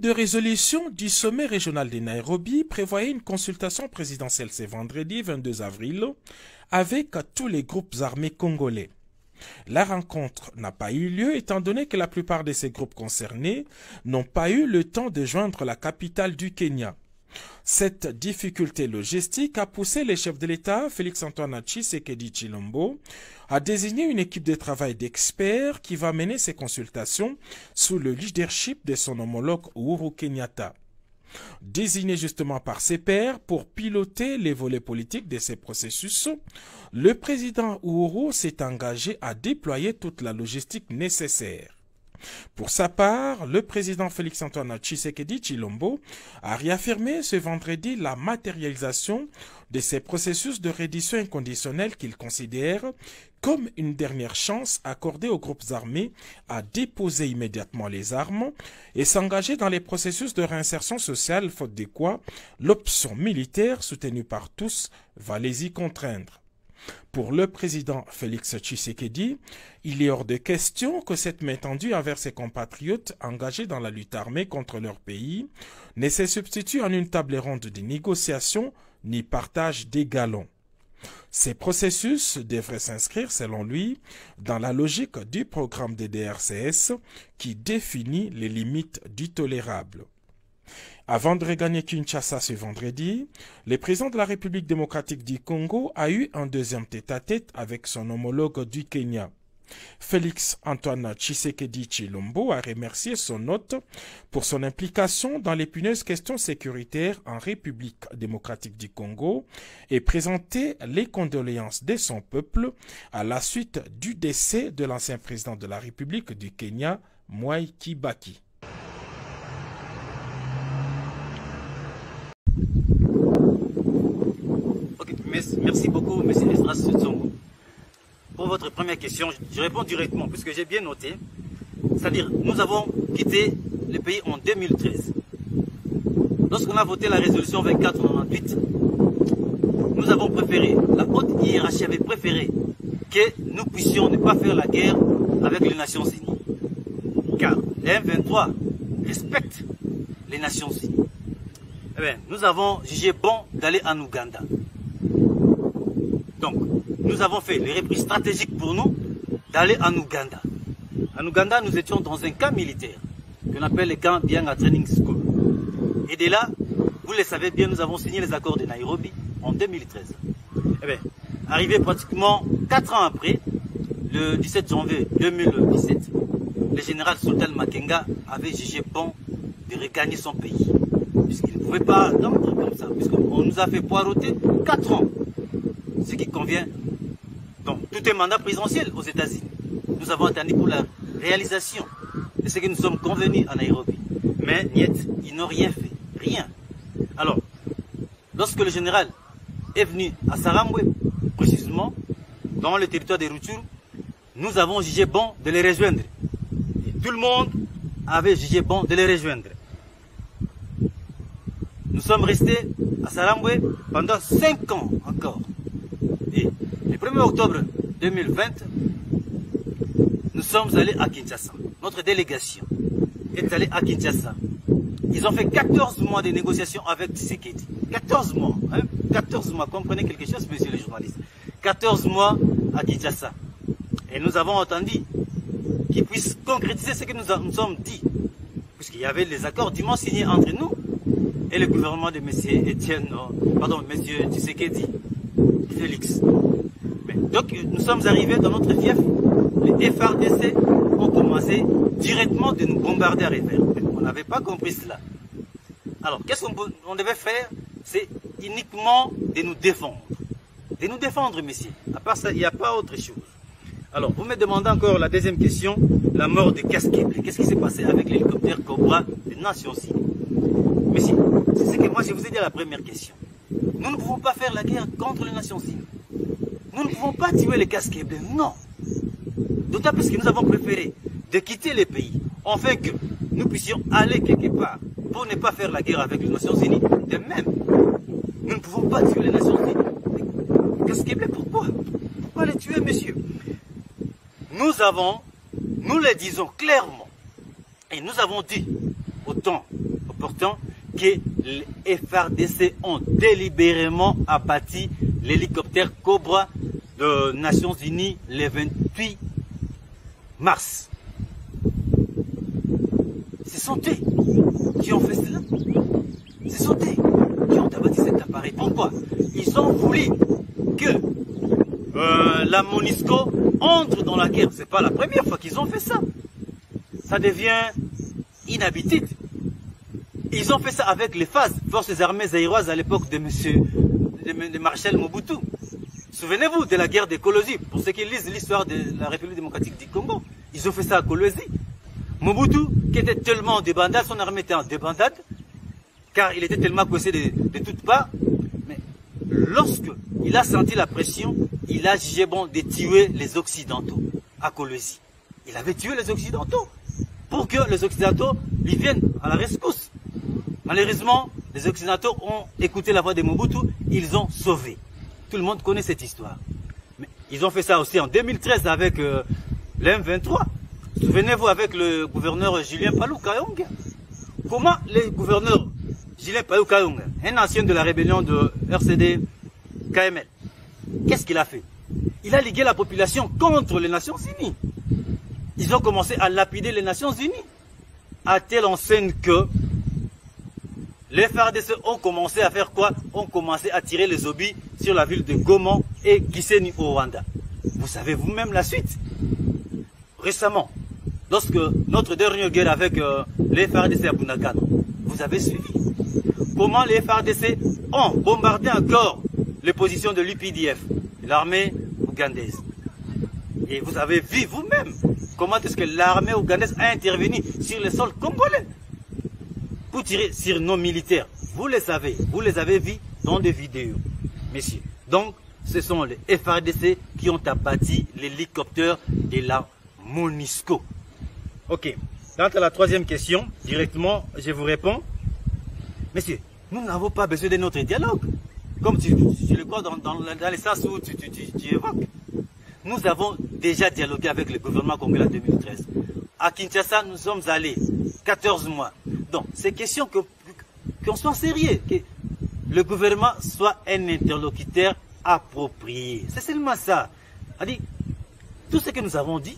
de résolution du sommet régional de Nairobi prévoyait une consultation présidentielle ce vendredi 22 avril avec tous les groupes armés congolais. La rencontre n'a pas eu lieu étant donné que la plupart de ces groupes concernés n'ont pas eu le temps de joindre la capitale du Kenya. Cette difficulté logistique a poussé les chefs de l'État, Félix-Antoine Tshisekedi Tshilombo, à désigner une équipe de travail d'experts qui va mener ces consultations sous le leadership de son homologue Uhuru Kenyatta. Désigné justement par ses pairs pour piloter les volets politiques de ces processus, le président Uhuru s'est engagé à déployer toute la logistique nécessaire. Pour sa part, le président Félix-Antoine Tshisekedi Tshilombo a réaffirmé ce vendredi la matérialisation de ces processus de reddition inconditionnelle qu'il considère comme une dernière chance accordée aux groupes armés à déposer immédiatement les armes et s'engager dans les processus de réinsertion sociale, faute de quoi l'option militaire soutenue par tous va les y contraindre. Pour le président Félix Tshisekedi, il est hors de question que cette main tendue envers ses compatriotes engagés dans la lutte armée contre leur pays ne se substitue en une table ronde de négociation ni partage des galons. Ces processus devraient s'inscrire, selon lui, dans la logique du programme des DRCS qui définit les limites du tolérable. Avant de regagner Kinshasa ce vendredi, le président de la République démocratique du Congo a eu un deuxième tête-à-tête avec son homologue du Kenya. Félix-Antoine Tshisekedi Tshilombo a remercié son hôte pour son implication dans l'épineuses questions sécuritaires en République démocratique du Congo et présenté les condoléances de son peuple à la suite du décès de l'ancien président de la République du Kenya, Mwai Kibaki. Merci beaucoup, M. Esdras Tsongo. Pour votre première question, je réponds directement, puisque j'ai bien noté. C'est-à-dire, nous avons quitté le pays en 2013. Lorsqu'on a voté la résolution 2498, nous avons préféré, la haute hiérarchie avait préféré que nous puissions ne pas faire la guerre avec les Nations Unies. Car les M23 respectent les Nations Unies. Eh bien, nous avons jugé bon d'aller en Ouganda. Donc, nous avons fait les repris stratégiques pour nous d'aller en Ouganda. En Ouganda, nous étions dans un camp militaire qu'on appelle le camp Bianga Training School. Et de là, vous le savez bien, nous avons signé les accords de Nairobi en 2013. Eh bien, arrivé pratiquement 4 ans après, le 17 janvier 2017, le général Sultan Makenga avait jugé bon de regagner son pays. Puisqu'il ne pouvait pas attendre comme ça, puisqu'on nous a fait poireauter 4 ans. Ce qui convient. Donc, tout est mandat présidentiel aux États-Unis. Nous avons attendu pour la réalisation de ce que nous sommes convenus à Nairobi. Mais, niet, ils n'ont rien fait. Rien. Alors, lorsque le général est venu à Sarambwe, précisément, dans le territoire de Rutshuru, nous avons jugé bon de les rejoindre. Et tout le monde avait jugé bon de les rejoindre. Nous sommes restés à Sarambwe pendant 5 ans encore. Et le 1er octobre 2020, nous sommes allés à Kinshasa. Notre délégation est allée à Kinshasa. Ils ont fait 14 mois de négociations avec Tshisekedi. 14 mois. Hein? 14 mois. Comprenez quelque chose, monsieur le journaliste. 14 mois à Kinshasa. Et nous avons attendu qu'ils puissent concrétiser ce que nous sommes dit. Puisqu'il y avait les accords dûment signés entre nous et le gouvernement de M. Tshisekedi. Félix. Mais, donc nous sommes arrivés dans notre fief, les FRDC ont commencé directement de nous bombarder à revers. On n'avait pas compris cela. Alors qu'est-ce qu'on devait faire? C'est uniquement de nous défendre. De nous défendre, messieurs. À part ça, il n'y a pas autre chose. Alors, vous me demandez encore la deuxième question, la mort de Kaskeble. Qu'est-ce qui s'est passé avec l'hélicoptère Cobra des Nations Unies? Messieurs, c'est ce que moi je vous ai dit à la première question. Nous ne pouvons pas faire la guerre contre les Nations Unies. Nous ne pouvons pas tuer les Kaskeble, non. D'autant plus que nous avons préféré de quitter les pays, afin que nous puissions aller quelque part pour ne pas faire la guerre avec les Nations Unies. De même, nous ne pouvons pas tuer les Nations Unies. Les Kaskeble, pourquoi? Pourquoi les tuer, messieurs? Nous le disons clairement, et nous avons dit au temps important que les FARDC ont délibérément abattu l'hélicoptère Cobra des Nations Unies le 28 mars. Ce sont eux qui ont fait cela. Ce sont eux qui ont abattu cet appareil. Pourquoi? Ils ont voulu que la MONUSCO entre dans la guerre. C'est pas la première fois qu'ils ont fait ça. Ça devient inhabituel. Ils ont fait ça avec les FAZ, Forces armées zaïroises à l'époque de Marshal Mobutu. Souvenez-vous de la guerre de Kolwezi. Pour ceux qui lisent l'histoire de la République démocratique du Congo, ils ont fait ça à Kolwezi. Mobutu, qui était tellement en débandade, son armée était en débandade, car il était tellement coincé de toutes parts. Mais lorsqu'il a senti la pression, il a jugé bon de tuer les Occidentaux à Kolwezi. Il avait tué les Occidentaux pour que les Occidentaux lui viennent à la rescousse. Malheureusement, les Occidentaux ont écouté la voix de Mobutu, ils ont sauvé. Tout le monde connaît cette histoire. Mais ils ont fait ça aussi en 2013 avec l'M23. Souvenez-vous avec le gouverneur Julien Palu Kayonga. Comment le gouverneur Julien Palu Kayonga, un ancien de la rébellion de RCD KML, qu'est-ce qu'il a fait? Il a ligué la population contre les Nations Unies. Ils ont commencé à lapider les Nations Unies, à telle enseigne que les FARDC ont commencé à faire quoi? Ont commencé à tirer les obus sur la ville de Goma et Gisenyi au Rwanda. Vous savez vous-même la suite. Récemment, lorsque notre dernière guerre avec les FARDC à Bunagana, vous avez suivi comment les FARDC ont bombardé encore les positions de l'UPDF, l'armée ougandaise. Et vous avez vu vous-même comment est-ce que l'armée ougandaise a intervenu sur le sol congolais pour tirer sur nos militaires. Vous les savez, vous les avez vus dans des vidéos, messieurs. Donc, ce sont les FARDC qui ont abattu l'hélicoptère de la MONUSCO. Ok. Quant à la troisième question, directement, je vous réponds. Messieurs, nous n'avons pas besoin de notre dialogue. Comme tu le crois dans les sens où tu évoques. Nous avons déjà dialogué avec le gouvernement congolais en 2013. À Kinshasa, nous sommes allés 14 mois. Donc, c'est question qu'on soit sérieux, que le gouvernement soit un interlocuteur approprié. C'est seulement ça. C'est-à-dire, tout ce que nous avons dit,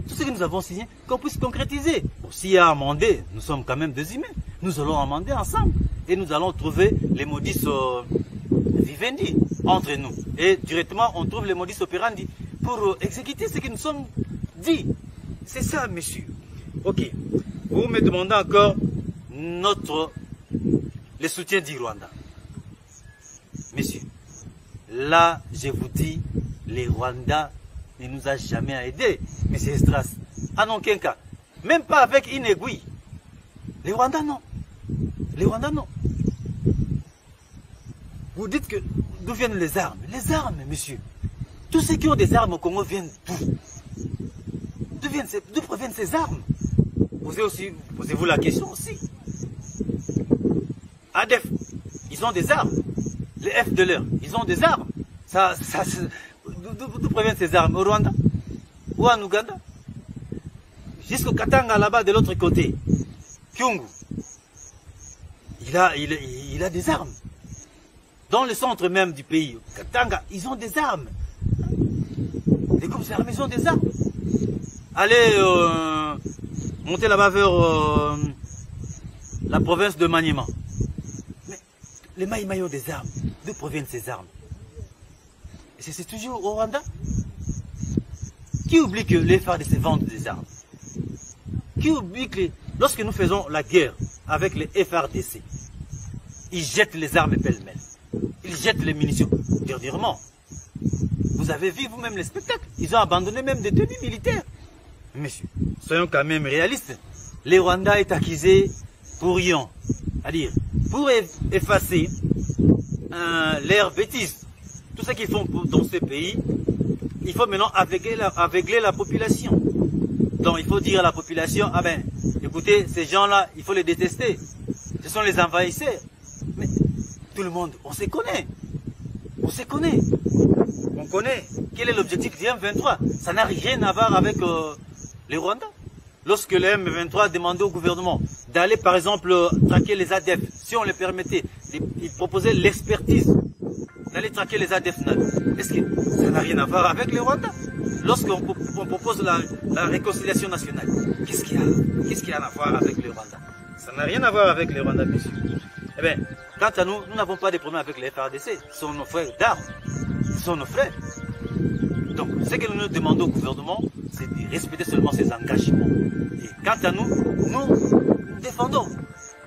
tout ce que nous avons signé, qu'on puisse concrétiser. Bon, s'il y a à amender, nous sommes quand même des humains. Nous allons amender ensemble et nous allons trouver les modus vivendi entre nous. Et directement, on trouve les modus operandi pour exécuter ce que nous sommes dit. C'est ça, monsieur. Ok. Vous me demandez encore le soutien du Rwanda. Messieurs, là, je vous dis, les Rwandais ne nous a jamais aidés, monsieur Estras. En aucun cas. Même pas avec une aiguille. Les Rwandais, non. Les Rwandais, non. Vous dites que d'où viennent les armes? Les armes, monsieur. Tous ceux qui ont des armes au Congo viennent d'où? D'où proviennent ces armes? Posez-vous la question aussi. ADF, ils ont des armes. Les FDLR, ils ont des armes. D'où proviennent ces armes? Au Rwanda? Ou en Ouganda? Jusqu'au Katanga, là-bas, de l'autre côté. Kyungu. Il a des armes. Dans le centre même du pays, Katanga, ils ont des armes. Les groupes armés, ils ont des armes. Allez monter là-bas vers la province de Maniema. Mais les Maïmaïs ont des armes. D'où proviennent ces armes? C'est toujours au Rwanda? Qui oublie que les FARDC vendent des armes? Qui oublie que lorsque nous faisons la guerre avec les FARDC, ils jettent les armes pêle-mêle. Ils jettent les munitions. Dernièrement, vous avez vu vous-même les spectacles. Ils ont abandonné même des tenues militaires. Messieurs, soyons quand même réalistes. Les Rwandais est accusé pour rien. C'est-à-dire, pour effacer leurs bêtises, tout ce qu'ils font dans ce pays, il faut maintenant aveugler la population. Donc il faut dire à la population, ah ben, écoutez, ces gens-là, il faut les détester. Ce sont les envahisseurs. Mais tout le monde, on se connaît. On se connaît. On connaît. Quel est l'objectif du M23? Ça n'a rien à voir avec les Rwandais. Lorsque le M23 demandait au gouvernement d'aller par exemple traquer les ADF, si on le permettait, ils proposaient l'expertise d'aller traquer les ADF. Est-ce que ça n'a rien à voir avec le Rwanda? Lorsqu'on propose la réconciliation nationale, qu'est-ce qu'il y a à voir avec le Rwanda? Ça n'a rien à voir avec le Rwanda, monsieur. Eh bien, quant à nous, nous n'avons pas de problème avec les FARDC. Ce sont nos frères d'armes. Ce sont nos frères. Donc, ce que nous demandons au gouvernement, c'est de respecter seulement ses engagements. Et quant à nous, nous défendons.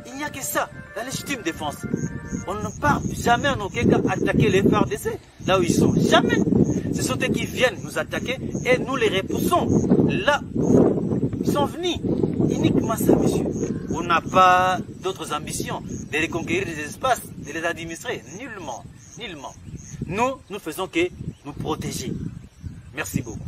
Il n'y a que ça, la légitime défense. On ne part jamais en aucun cas attaquer les FARDC, là où ils sont. Jamais. Ce sont eux qui viennent nous attaquer et nous les repoussons. Là, ils sont venus. Uniquement ça, monsieur. On n'a pas d'autres ambitions de reconquérir des espaces, de les administrer. Nullement. Nullement. Nous faisons que nous protéger. Merci beaucoup.